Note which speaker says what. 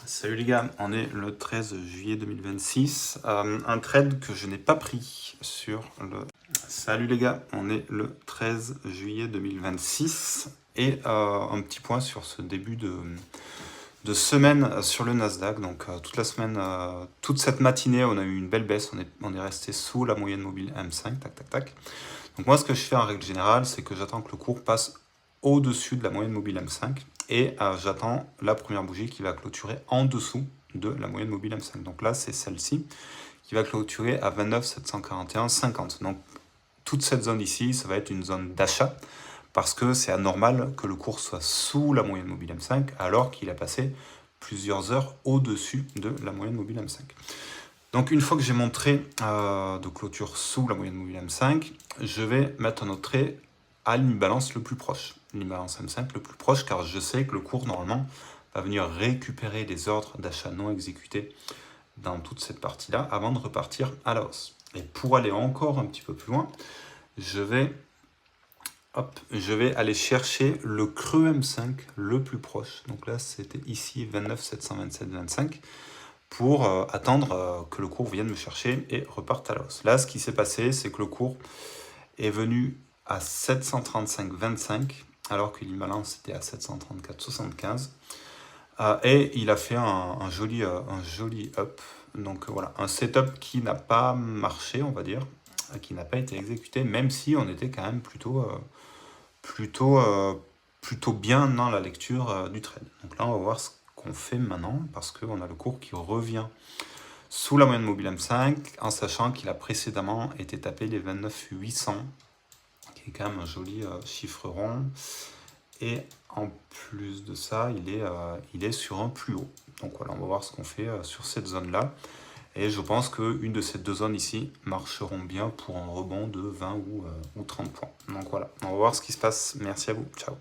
Speaker 1: Salut les gars, on est le 13 juillet 2026. Un trade que je n'ai pas pris sur le... Salut les gars, on est le 13 juillet 2026. Et un petit point sur ce début de semaine sur le Nasdaq. Donc toute la semaine, toute cette matinée, on a eu une belle baisse. On est resté sous la moyenne mobile M5. Tac, tac, tac. Donc moi, ce que je fais en règle générale, c'est que j'attends que le cours passe au-dessus de la moyenne mobile M5 et j'attends la première bougie qui va clôturer en dessous de la moyenne mobile M5. Donc là, c'est celle-ci qui va clôturer à 29 741,50. Donc toute cette zone ici, ça va être une zone d'achat parce que c'est anormal que le cours soit sous la moyenne mobile M5 alors qu'il a passé plusieurs heures au-dessus de la moyenne mobile M5. Donc une fois que j'ai mon trait de clôture sous la moyenne mobile M5, je vais mettre notre trait à l'imbalance le plus proche, l'imbalance M5 le plus proche, car je sais que le cours normalement va venir récupérer les ordres d'achat non exécutés dans toute cette partie-là avant de repartir à la hausse. Et pour aller encore un petit peu plus loin, je vais aller chercher le creux M5 le plus proche. Donc là, c'était ici 29 727,25 pour attendre que le cours vienne me chercher et reparte à la hausse. Là, ce qui s'est passé, c'est que le cours est venu à 735,25 alors que l'imbalance était à 734,75 et il a fait un joli up. Donc voilà, un setup qui n'a pas marché, on va dire, qui n'a pas été exécuté, même si on était quand même plutôt bien dans la lecture du trade. Donc là, on va voir ce qu'on fait maintenant, parce qu'on a le cours qui revient sous la moyenne mobile M5, en sachant qu'il a précédemment été tapé les 29 800, qui est quand même un joli chiffre rond. Et en plus de ça, il est sur un plus haut. Donc voilà, on va voir ce qu'on fait sur cette zone-là. Et je pense qu'une de ces deux zones ici marcheront bien pour un rebond de 20 ou 30 points. Donc voilà, on va voir ce qui se passe. Merci à vous. Ciao.